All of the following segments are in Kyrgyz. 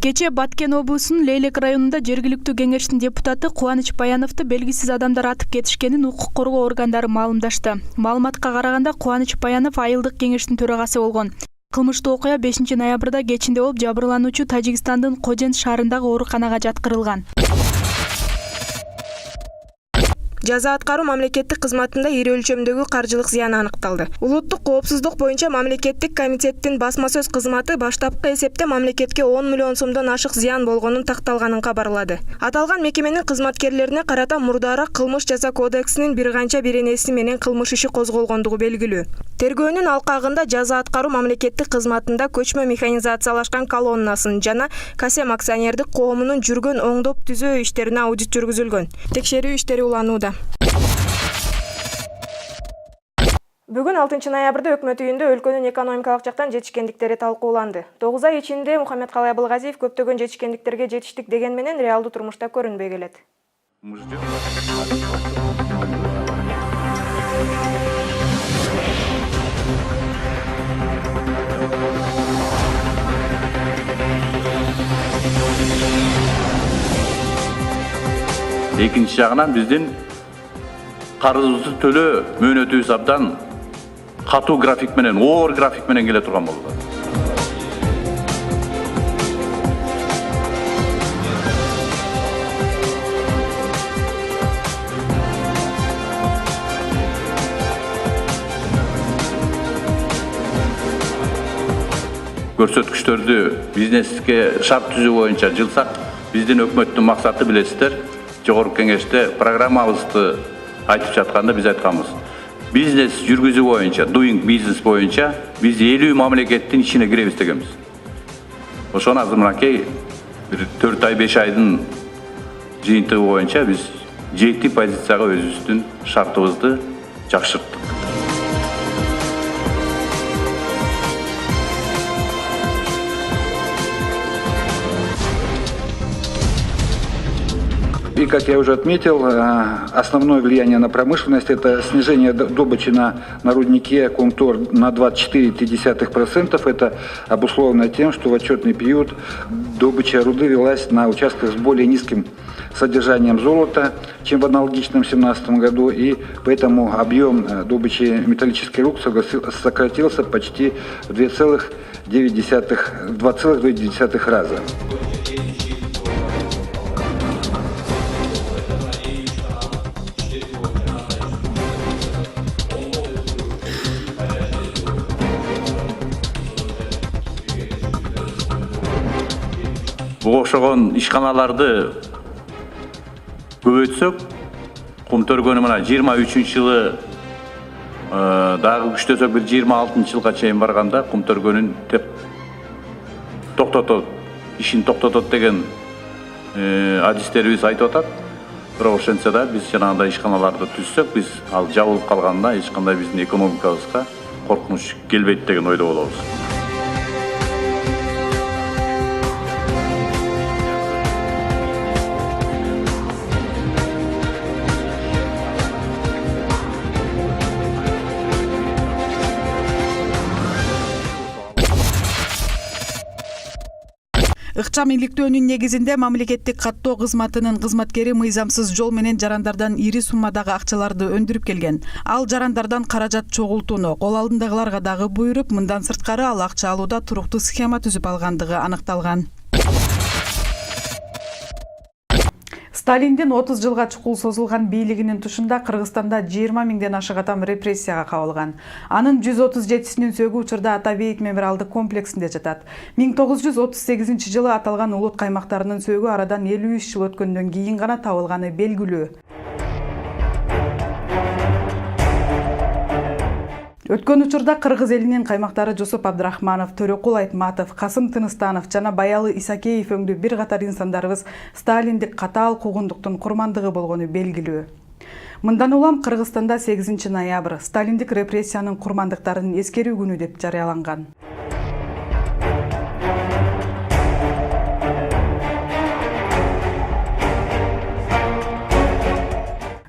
Кече Баткен облусунун Лейлек районунда жергиликтүү кеңештин депутаты Кубаныч Баяновду белгисиз адамдар атып кетишкенин укук коргоо органдары маалымдашты. Маалыматка караганда Кубаныч Баянов айылдык кеңештин төрагасы болгон. Кылмыштуу окуя 5 ноябрда кечинде болуп, жабырлануучу Тажикстандын Кожен шаарындагы ооруканага жаткырылган. Жаза аткаруу мамлекеттик кызматында ири өлчөмдөгү каржылык зыян аныкталды. Улуттук коопсуздук боюнча мамлекеттик комитеттин басма сөз кызматы баштапкы эсепте мамлекетке 10 миллион сомдон ашык зыян болгонун такталганын кабарлады. Аталган мекеменин кызматкерлерине карата мурдараак кылмыш жаза кодексинин бир канча беренеси менен кылмыш иши козголгондугу белгилүү. Тергөөнүн алкагында жаза аткаруу мамлекеттик кызматында көчмө механизациялашкан колоннасын жана Касем акционердик коомунун жүргөн оңдоп түзөө иштерине аудит жүргүзүлгөн. Текшерүү иштери уланууда. Бүгүн 6 ноябрда өкмөт үйүндө өлкөнүн экономикалык жактан жетишкендиктери талкууланды. 9 ай ичинде Мухаммедкалый Абылгазиев көптөгөн жетишкендиктерге жетиштик деген менен реалдуу турмушта көрүнбөй келет. Экинчи жагынан биздин карызыбызды төлөө мөөнөтүбүз абдан катуу график менен, оор график менен келе турган болду. Көрсөткүчтөрдү бизнеске шарт түзүү боюнча жылсак, биздин өкмөттүн максаты билесиздер, жогорку кеңеште программабызды айтып жатканда биз айтканбыз. Бизнес жүргүзүү боюнча, doing business боюнча биз 50 мамлекеттин ичине киребиз дегенбиз. Ошону азыр мынакей 4 ай 5 айдын жыйынтыгы боюнча биз 7 позицияга өзүбүздүн шартыбызды жакшырттык. И, как я уже отметил, основное влияние на промышленность – это снижение добычи на руднике Кумтор на 24,3%. Это обусловлено тем, что в отчетный период добыча руды велась на участках с более низким содержанием золота, чем в аналогичном 2017 году, и поэтому объем добычи металлических руд сократился почти в 2,2 раза. Буга окшогон ишканаларды көбөйтсөк, Кумтөргөнү мына 23-жылы дагы күчтөсөк бир 26-жылга чейин барганда Кумтөргөнүн ишин токтотот деген адистерибиз айтып атат. Бирок ошентсе да биз жанагындай ишканаларды түзсөк, биз ал жабылып калганда эч кандай биздин экономикабызга коркунуч келбейт деген ойдо болобуз. Ыкчам иликтөөнүн негизинде мамлекеттик каттоо кызматынын кызматкери мыйзамсыз жол менен жарандардан ири суммадагы акчаларды өндүрүп келген. Ал жарандардан каражат чогултууну кол алдындагыларга дагы буйруп, мындан сырткары ал акча алууда туруктуу схема түзүп алгандыгы аныкталган. Сталиндин 30 жылга чукул созулган бийлигинин тушунда Кыргызстанда 20 миңден ашык адам репрессияга кабылган. Анын 137-синин сөөгү учурда Атабейит мемориалдык комплексинде жатат. 1938 жылы аталган улут каймактарынын сөөгү арадан 53 жыл өткөндөн кийин гана табылганы белгилүү. Өткөн учурда кыргыз элинин каймактары Жусуп Абдрахманов, Төрөкул Айтматов, Касым Тыныстанов жана Баялы Исакеев өңдүү бир катар инсандарыбыз сталиндик катаал куугундуктун курмандыгы болгону белгилүү. Мындан улам Кыргызстанда 8 ноябрь сталиндик репрессиянын курмандыктарын эскерүү күнү деп жарыяланган.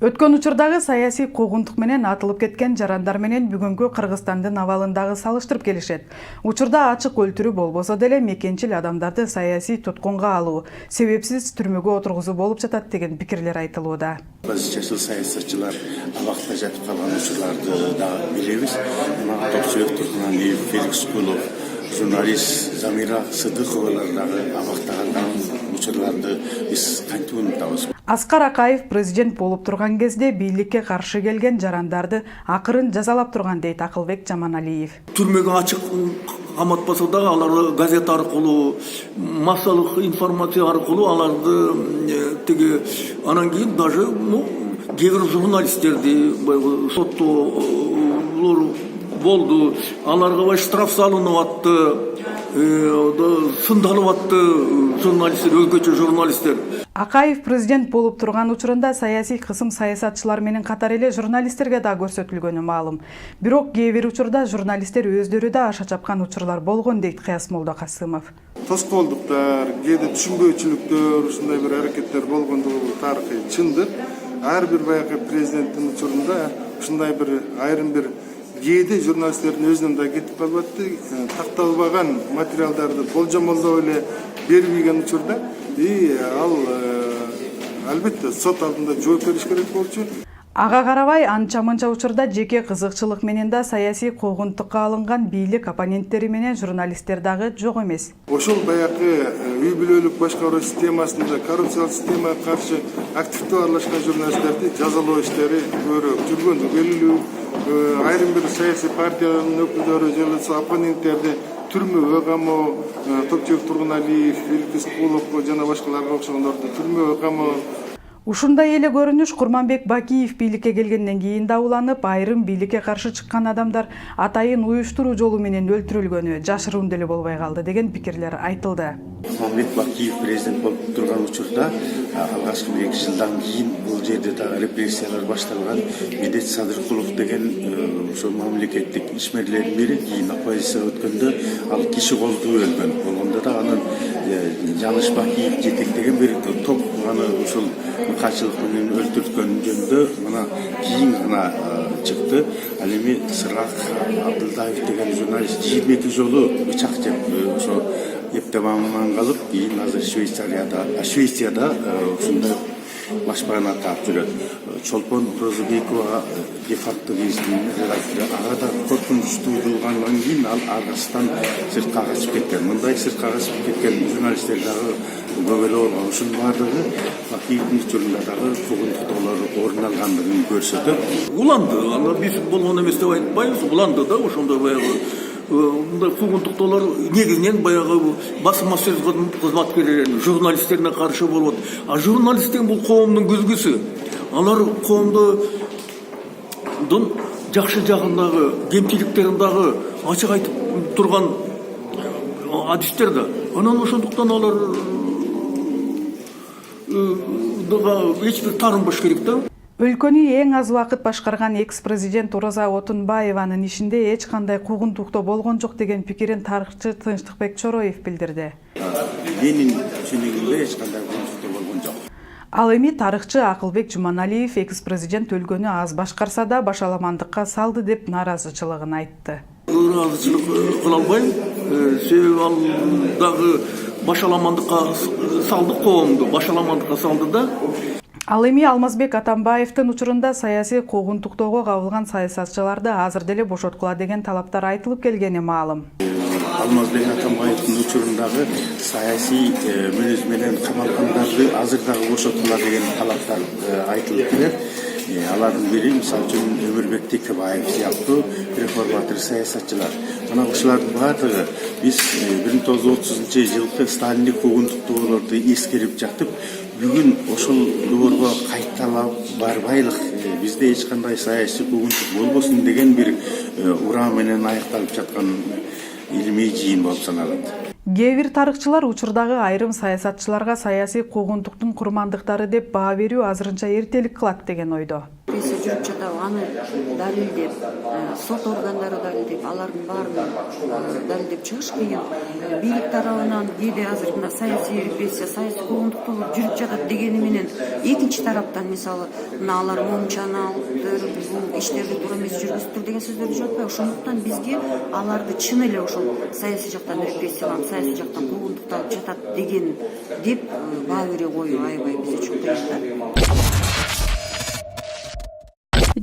Өткөн учурдагы саясий куугунтук менен атылып кеткен жарандар менен бүгүнкү Кыргызстандын абалындагы салыштырып келишет. Учурда ачык өлтүрүү болбосо деле мекенчил адамдарды саясий туткунга алуу, себепсиз түрмөгө отургузуу болуп жатат деген пикирлер айтылууда. Biz çeşitli siyasetçiler avakta jatıp kalan uçurlarda da biliriz. Ama topçuluk tutunan Felix Kulov, jurnalist Zamira Sıdıkovalarдағы avakta kalan uçurlarda biz kanti unutабыз. Аскар Акаев президент болуп турган кезде бийликке каршы келген жарандарды акырын жазалап турган дейт Акылбек Жаманалиев. Түрмөгө ачык каматпаса дагы аларды газета аркылуу, массалык информация аркылуу аларды тиги анан кийин даже кээ бир журналисттерди соттолор болду, аларга штраф салынып атты, сындалып атты журналисттер, өзгөчө журналисттер. Акаев президент болуп турган учурунда саясий кысым саясатчылар менен катар эле журналисттерге да көрсөтүлгөнү маалым. Бирок кээ бир учурда журналисттер өздөрү да аша чапкан учурлар болгон дейт Кыясмолдо Касымов. Тоскоолдуктар, кээде түшүнбөөчүлүктөр, ушундай бир аракеттер болгондугу тарыхый чындык. Ар бир баягы президенттин учурунда ушундай бир айрым бир кээде журналисттердин өзүнөн да кетип калып атты, такталбаган материалдарды болжомолдоп эле бербеген учурда ал албетте сот алдында жооп бериш керек болчу. Ага карабай анча-мынча учурда жеке кызыкчылык менен да саясий куугунтукка алынган бийлик оппоненттери менен журналисттер дагы жок эмес. Ошол баягы үй бүлөлүк башкаруу системасында коррупциялык системага каршы активдүү аралашкан журналисттерди жазалоо иштери көбүрөөк жүргөндүгү белгилүү. Айрым бир саясий партиянын өкүлдөрү же оппоненттерди түрмөгө камоо, Топчук Тургуналиев, Феликс Кулов жана башкаларга окшогондорду түрмөгө камоо. Ушундай эле көрүнүш Курманбек Бакиев бийликке келгенден кийин да уланып, айрым бийликке каршы чыккан адамдар атайын уюштуруу жолу менен өлтүрүлгөнү жашыруун деле болбой калды деген пикирлер айтылды. Курманбек Бакиев президент болуп турган учурда алгачкы 1-2 жылдан кийин бул жерде дагы репрессиялар башталган. Медет Садыркулов деген ошо мамлекеттик ишмерлердин бири кийин оппозицияга өткөндө ал киши колдуу өлгөн. Болгондо да анын Жаныш Бакиев жетектеген бир топ аны ушул качылык менен өлтүрткөн жөнүндө мына кийин гана чыкты. Ал эми Сырак Абдылдаев деген журналист 22 жолу бычак жеп ошо эптебамынан калып, кийин азыр Швецияда ушундай башпана таап жүрөт. Чолпон Розыбекова де-факто гезитинин редактору. Ага да коркунучтуу жуулгандан кийин ал аркасынан сыртка качып кеткен. Мындай сыртка качып кеткен журналисттер дагы көп эле болгон. Ушунун баардыгы Бакиевдин учурунда дагы куугунтуктоолор орун алгандыгын көрсөтөт. Уланды, аны биз болгон эмес деп айтпайбыз, уланды да ошондой баягы мындай куугунтуктоолор негизинен баягы басма сөз кызматкерлерин, журналисттерине каршы болот. А журналисттер бул коомдун көзгүсү. Алар коомдун жакшы жагындагы, кемчиликтерин дагы ачык айтып турган адистер да. Анан ошондуктан алар эч бир таарынбаш керек да. Өлкөнү эң аз убакыт башкарган экс-президент Ороза Отунбаеванын ишинде эч кандай куугунтуктоо болгон жок деген пикирин тарыхчы Тынчтыкбек Чороев билдирди. Менин түшүнүгүмдө эч кандай куугунтуктоо болгон жок. Ал эми тарыхчы Акылбек Жуманалиев экс-президент өлкөнү аз башкарса да башаламандыкка салды деп нааразычылыгын айтты. Нааразычылык кыла албайм. Себеби ал дагы башаламандыкка салды, коомду башаламандыкка салды да. Ал эми Алмазбек Атамбаевдин учурунда саясий куугунтуктоого кабылган саясатчыларды азыр деле бошоткула деген талаптар айтылып келгени маалым. Алмазбек Атамбаевдин учурундагы саясий мүнөз менен камалгандарды азыр дагы бошоткула деген талаптар айтылып келет. Алардын бири мисалы үчүн Өмүрбек Текебаев сыяктуу реформатор саясатчылар. Мына ушулардын баардыгы биз 1930-жылкы Сталиндик куугунтуктоолорду эскерип жатып, бүгүн ошол доорго кайталап барбайлык, бизде эч кандай саясий куугунтук болбосун деген бир ураа менен аякталып жаткан илимий жыйын болуп саналат. Кээ бир тарыхчылар учурдагы айрым саясатчыларга саясий куугунтуктун курмандыктары деп баа берүү азырынча эртелик кылат деген ойдо. Репрессия жүрүп жатабы, аны далилдеп, сот органдары далилдеп, алардын баарын далилдеп чыгыш кыйын. Бийлик тарабынан кээде азыр мына саясий репрессия, саясий куугунтуктуулук жүрүп жатат дегени менен экинчи тараптан мисалы мына алар момчаны алыптыр, бул иштерди туура эмес жүргүзүптүр деген сөздөр жүрүп атпайбы? Ошондуктан бизге аларды чын эле ошол саясий жактан репрессияланып, саясий жактан куугунтукталып жатат деген деп баа бере коюу аябай биз үчүн кыйын.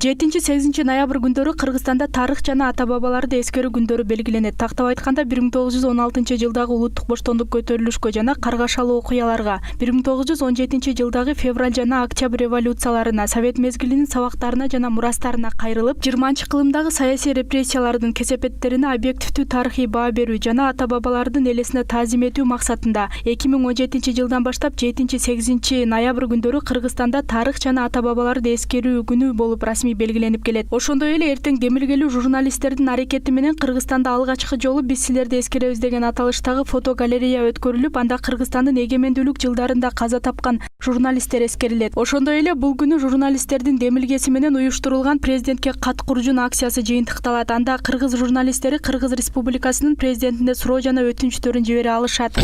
7-8 ноябрь күндөрү Кыргызстанда тарых жана ата-бабаларды эскерүү күндөрү белгиленет. Тактап айтканда 1916 жылдагы улуттук боштондук көтөрүлүшкө жана каргашалуу окуяларга, 1917 жылдагы февраль жана октябрь революцияларына, совет мезгилинин сабактарына жана мурастарына кайрылып, 20-кылымдагы саясий репрессиялардын кесепеттерине объективдүү тарыхый баа берүү жана ата-бабалардын элесине таазим этүү максатында 2017 жылдан баштап 7-8 ноябрь күндөрү Кыргызстанда тарых жана ата-бабаларды эскерүү күнү болуп расмий белгиленип келет. Ошондой эле эртең демилгелүү журналисттердин аракети менен Кыргызстанда алгачкы жолу биз силерди эскеребиз деген аталыштагы фотогалерея өткөрүлүп, анда Кыргызстандын эгемендүүлүк жылдарында каза тапкан журналисттер эскерилет. Ошондой эле бул күнү журналисттердин демилгеси менен уюштурулган президентке кат куржун акциясы жыйынтыкталат. Анда кыргыз журналисттери Кыргыз Республикасынын президентине суроо жана өтүнүчтөрүн жибере алышат.